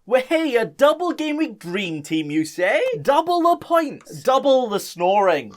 Well, hey, a double game week dream team, you say? Double the points, double the snoring.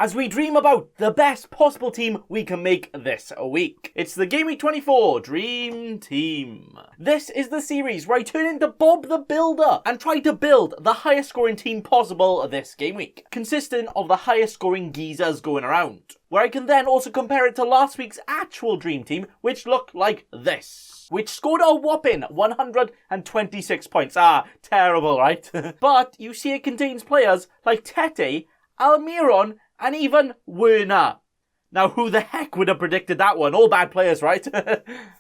As we dream about the best possible team we can make this week. It's the Gameweek24 Dream Team. This is the series where I turn into Bob the Builder and try to build the highest scoring team possible this game week, consisting of the highest scoring geezers going around, where I can then also compare it to last week's actual Dream Team, which looked like this, which scored a whopping 126 points. Terrible, right? But you see it contains players like Tete, Almiron, and even Werner. Now, who the heck would have predicted that one? All bad players, right?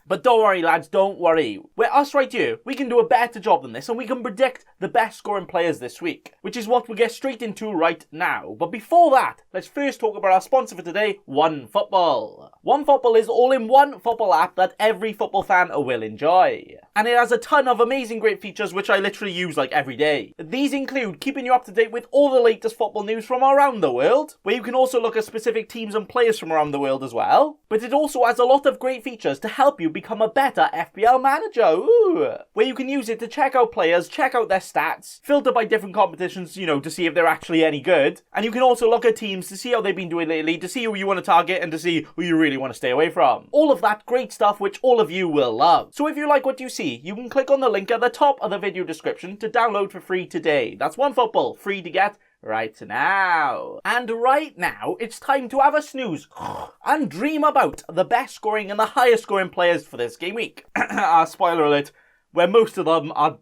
But don't worry, lads, don't worry. We're us right here. We can do a better job than this, and we can predict the best scoring players this week, which is what we'll get straight into right now. But before that, let's first talk about our sponsor for today, OneFootball. OneFootball is all-in-one football app that every football fan will enjoy. And it has a ton of amazing great features which I literally use like every day. These include keeping you up to date with all the latest football news from around the world, where you can also look at specific teams and players from around the world as well. But it also has a lot of great features to help you become a better FPL manager, where you can use it to check out players, check out their stats, filter by different competitions, to see if they're actually any good. And you can also look at teams to see how they've been doing lately, to see who you want to target and to see who you really want to stay away from. All of that great stuff which all of you will love. So if you like what you see, you can click on the link at the top of the video description to download for free today. That's OneFootball, free to get right now. And right now, it's time to have a snooze and dream about the best scoring and the highest scoring players for this game week. Spoiler alert, where most of them are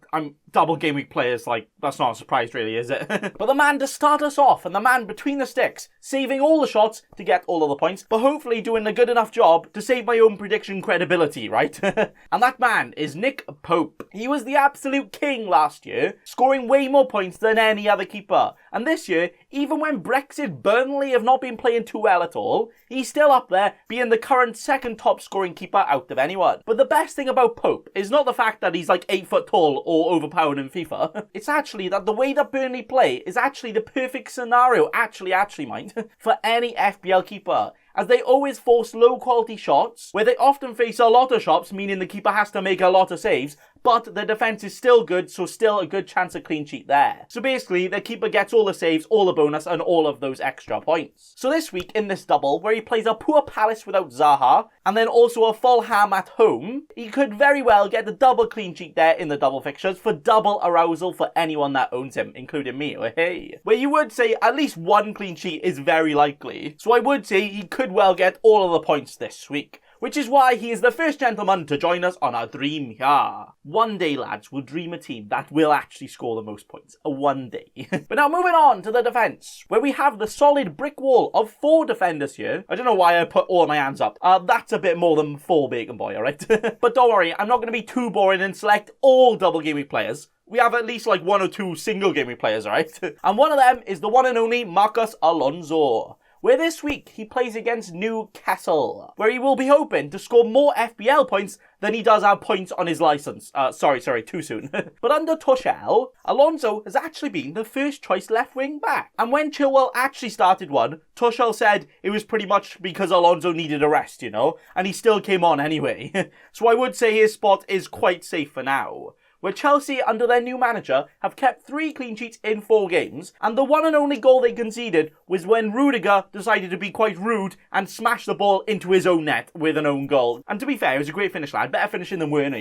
double game week players. Like, that's not a surprise really, is it? But the man to start us off, and the man between the sticks, saving all the shots to get all of the points, but hopefully doing a good enough job to save my own prediction credibility, right? And that man is Nick Pope. He was the absolute king last year, scoring way more points than any other keeper. And this year, even when Brexit Burnley have not been playing too well at all, he's still up there, being the current second top scoring keeper out of anyone. But the best thing about Pope is not the fact that he's like 8 foot tall or overpowered in FIFA. It's actually that the way that Burnley play is actually the perfect scenario, actually mind, for any FPL keeper, as they always force low quality shots, where they often face a lot of shots, meaning the keeper has to make a lot of saves, but the defense is still good, so still a good chance of clean sheet there. So basically, the keeper gets all the saves, all the bonus, and all of those extra points. So this week, in this double, where he plays a poor Palace without Zaha, and then also a Fulham at home, he could very well get the double clean sheet there in the double fixtures for double arousal for anyone that owns him, including me, hey. Where you would say at least one clean sheet is very likely. So I would say he could well get all of the points this week, which is why he is the first gentleman to join us on our dream here. One day, lads, we'll dream a team that will actually score the most points. One day. But now moving on to the defence, where we have the solid brick wall of 4 defenders here. I don't know why I put all my hands up. That's a bit more than 4, Bacon Boy, alright? But don't worry, I'm not going to be too boring and select all double game week players. We have at least like 1 or 2 single game week players, alright? And one of them is the one and only Marcus Alonso, where this week he plays against Newcastle, where he will be hoping to score more FPL points than he does have points on his licence. Sorry, too soon. But under Tuchel, Alonso has actually been the first choice left wing back. And when Chilwell actually started one, Tuchel said it was pretty much because Alonso needed a rest, and he still came on anyway. So I would say his spot is quite safe for now, where Chelsea, under their new manager, have kept 3 clean sheets in 4 games, and the one and only goal they conceded was when Rudiger decided to be quite rude and smash the ball into his own net with an own goal. And to be fair, it was a great finish, lad. Better finishing than Werner,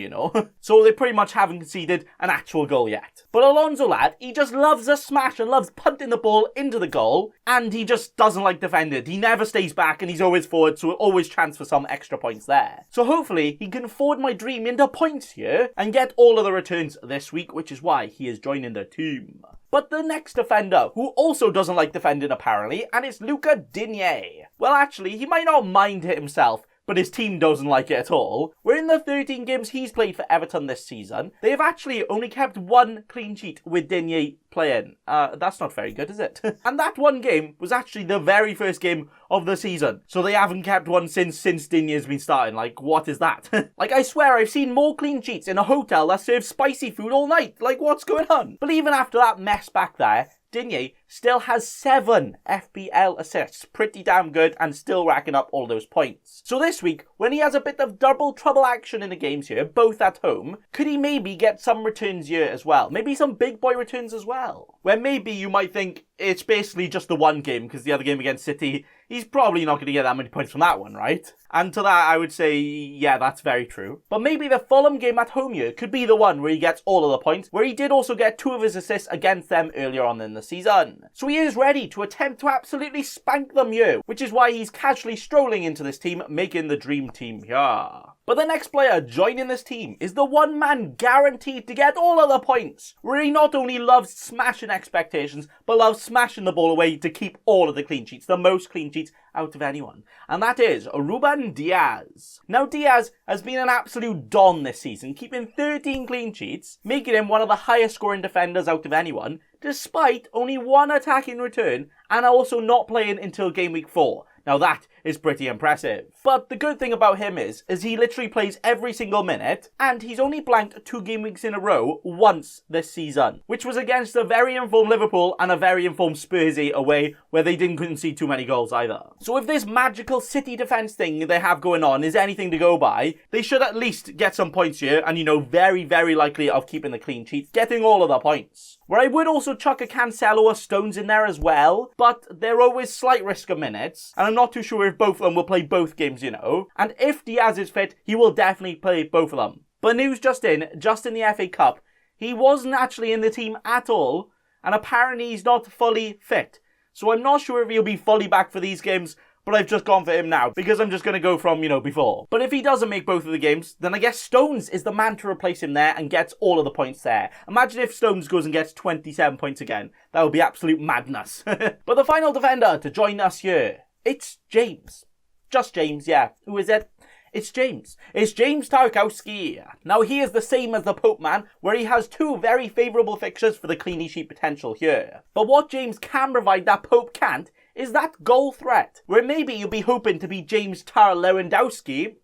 So they pretty much haven't conceded an actual goal yet. But Alonso, lad, he just loves a smash and loves punting the ball into the goal, and he just doesn't like defended. He never stays back, and he's always forward, so always chance for some extra points there. So hopefully, he can forward my dream into points here, and get all of the returns this week, which is why he is joining the team. But the next defender, who also doesn't like defending apparently, and it's Luca Dignier. Well, actually, he might not mind it himself, but his team doesn't like it at all. Where in the 13 games he's played for Everton this season, they have actually only kept 1 clean sheet with Dignier playing. That's not very good, is it? And that one game was actually the very first game of the season. So they haven't kept one since Digner's been starting. Like, what is that? Like, I swear I've seen more clean sheets in a hotel that serves spicy food all night. Like, what's going on? But even after that mess back there, Dignier still has 7 FPL assists. Pretty damn good and still racking up all those points. So this week, when he has a bit of double trouble action in the games here, both at home, could he maybe get some returns here as well? Maybe some big boy returns as well? Where maybe you might think it's basically just the one game because the other game against City, he's probably not going to get that many points from that one, right? And to that, I would say, yeah, that's very true. But maybe the Fulham game at home here could be the one where he gets all of the points, where he did also get 2 of his assists against them earlier on in the season. So he is ready to attempt to absolutely spank them here, which is why he's casually strolling into this team, making the dream team here. But the next player joining this team is the one man guaranteed to get all of the points, where he not only loves smashing expectations, but loves smashing the ball away to keep all of the clean sheets, the most clean sheets out of anyone. And that is Ruben Diaz. Now Diaz has been an absolute don this season, keeping 13 clean sheets, making him one of the highest scoring defenders out of anyone, despite only 1 attack in return, and also not playing until game week 4. Now that is pretty impressive. But the good thing about him is he literally plays every single minute, and he's only blanked 2 game weeks in a row once this season, which was against a very informed Liverpool and a very informed Spursy away, where they didn't concede too many goals either. So if this magical City defence thing they have going on is anything to go by, they should at least get some points here, and very, very likely of keeping the clean sheets, getting all of the points. Where I would also chuck a Cancelo or Stones in there as well, but they're always slight risk of minutes, and I'm not too sure if both of them will play both games, and if Diaz is fit, he will definitely play both of them. But news just in the FA Cup, he wasn't actually in the team at all, and apparently he's not fully fit. So I'm not sure if he'll be fully back for these games, but I've just gone for him now, because I'm just going to go from, before. But if he doesn't make both of the games, then I guess Stones is the man to replace him there and gets all of the points there. Imagine if Stones goes and gets 27 points again. That would be absolute madness. But the final defender to join us here, it's James. Just James, yeah. Who is it? It's James. It's James Tarkowski. Now he is the same as the Pope man, where he has 2 very favourable fixtures for the clean sheet potential here. But what James can provide that Pope can't is that goal threat, where maybe you'll be hoping to be James Tar Lewandowski,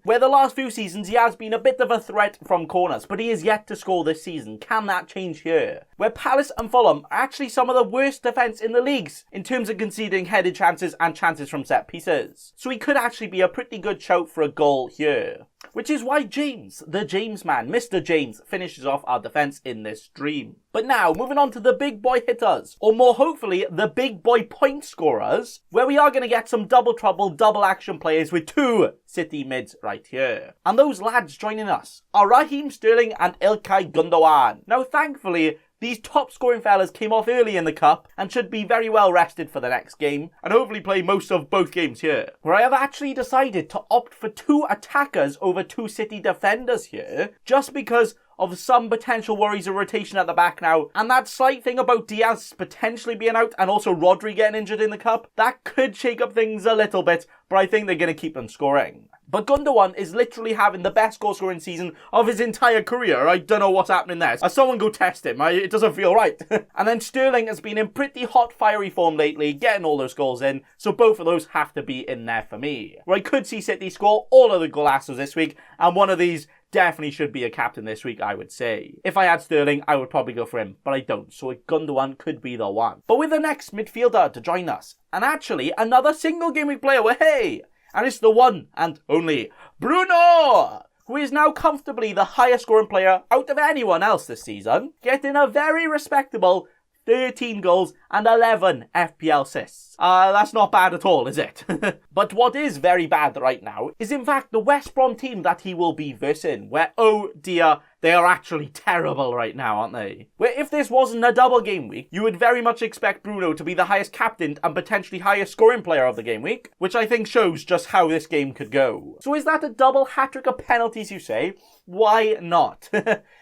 where the last few seasons he has been a bit of a threat from corners, but he is yet to score this season. Can that change here? Where Palace and Fulham are actually some of the worst defence in the leagues in terms of conceding headed chances and chances from set pieces. So he could actually be a pretty good shout for a goal here. Which is why James, the James man, Mr. James, finishes off our defence in this dream. But now, moving on to the big boy hitters, or more hopefully, the big boy point scorers, where we are going to get some double trouble, double action players with 2 City mids right here. And those lads joining us are Raheem Sterling and Ilkay Gundogan. Now, thankfully, these top scoring fellas came off early in the cup and should be very well rested for the next game and hopefully play most of both games here. Where I have actually decided to opt for 2 attackers over 2 City defenders here just because of some potential worries of rotation at the back now, and that slight thing about Diaz potentially being out and also Rodri getting injured in the cup, that could shake up things a little bit, but I think they're going to keep them scoring. But Gundogan is literally having the best goal scoring season of his entire career. I don't know what's happening there. Someone go test him. It doesn't feel right. And then Sterling has been in pretty hot, fiery form lately, getting all those goals in. So both of those have to be in there for me. Where I could see City score all of the golassos this week, and one of these definitely should be a captain this week, I would say. If I had Sterling, I would probably go for him, but I don't, so Gundogan could be the one. But with the next midfielder to join us, and actually another single game week player, well, hey! And it's the one and only Bruno, who is now comfortably the highest scoring player out of anyone else this season, getting a very respectable 13 goals and 11 FPL assists. That's not bad at all, is it? But what is very bad right now is in fact the West Brom team that he will be versing, where, oh dear, they are actually terrible right now, aren't they? Where if this wasn't a double game week, you would very much expect Bruno to be the highest captain and potentially highest scoring player of the game week, which I think shows just how this game could go. So is that a double hat-trick of penalties, you say? Why not?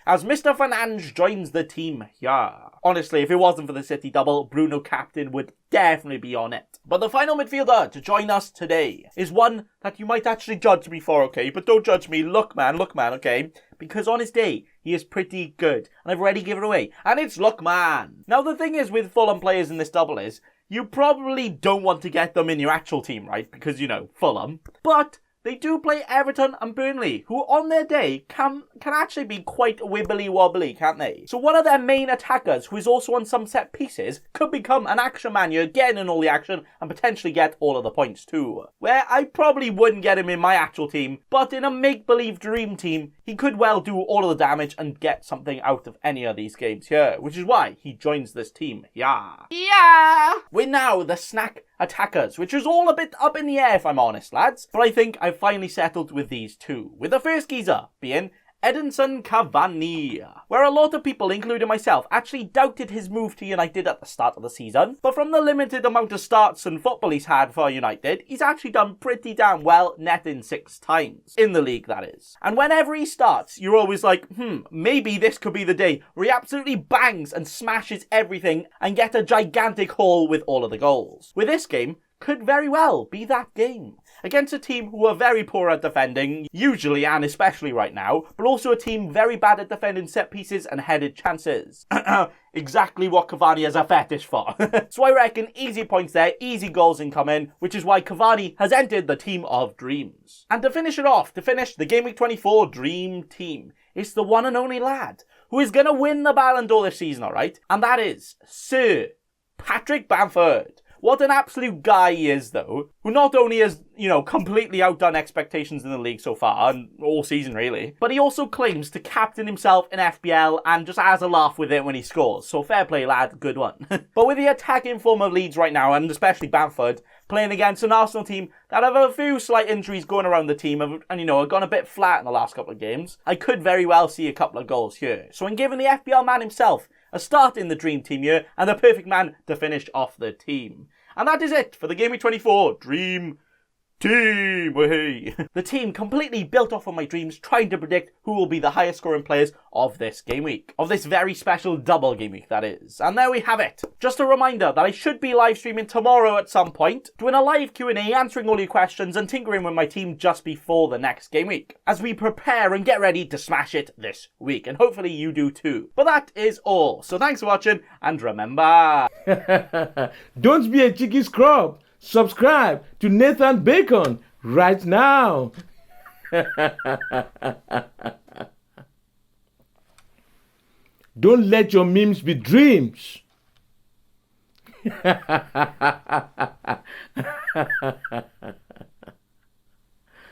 As Mr. Fernandes joins the team here. Honestly, if it wasn't for the City double, Bruno captain would definitely be on it. But the final midfielder to join us today is one that you might actually judge me for, okay? But don't judge me. Look, man, okay? Because on his day, he is pretty good. And I've already given it away. And it's Lookman. Now, the thing is with Fulham players in this double is, you probably don't want to get them in your actual team, right? Because, Fulham. But they do play Everton and Burnley, who on their day can can actually be quite wibbly wobbly, can't they? So one of their main attackers, who is also on some set pieces, could become an action man. You're getting in all the action and potentially get all of the points too. Where I probably wouldn't get him in my actual team, but in a make-believe dream team, he could well do all of the damage and get something out of any of these games here, which is why he joins this team. Yeah. We're now the snack attackers, which is all a bit up in the air if I'm honest, lads. But I think I've finally settled with these two, with the first geezer being Edinson Cavani, where a lot of people, including myself, actually doubted his move to United at the start of the season. But from the limited amount of starts and football he's had for United, he's actually done pretty damn well, netting 6 times. In the league, that is. And whenever he starts, you're always like, maybe this could be the day where he absolutely bangs and smashes everything and get a gigantic haul with all of the goals. With this game, could very well be that game. Against a team who are very poor at defending, usually and especially right now, but also a team very bad at defending set pieces and headed chances. Exactly what Cavani has a fetish for. So I reckon easy points there, easy goals incoming, which is why Cavani has entered the team of dreams. And to finish it off, to finish the Gameweek 24 dream team, it's the one and only lad who is going to win the Ballon d'Or this season, alright? And that is Sir Patrick Bamford. What an absolute guy he is, though, who not only has, completely outdone expectations in the league so far, and all season really, but he also claims to captain himself in FPL and just has a laugh with it when he scores. So fair play, lad, good one. But with the attacking form of Leeds right now, and especially Bamford, playing against an Arsenal team that have a few slight injuries going around the team and have gone a bit flat in the last couple of games, I could very well see a couple of goals here. So I'm giving the FPL man himself a start in the dream team here, and the perfect man to finish off the team. And that is it for the Gameweek 24 Dream Team. Hey. The team completely built off of my dreams, trying to predict who will be the highest scoring players of this game week. Of this very special double game week, that is. And there we have it. Just a reminder that I should be live streaming tomorrow at some point, doing a live Q&A, answering all your questions and tinkering with my team just before the next game week, as we prepare and get ready to smash it this week. And hopefully you do too. But that is all. So thanks for watching, and remember... Don't be a cheeky scrub. Subscribe to Nathan Bacon right now. Don't let your memes be dreams.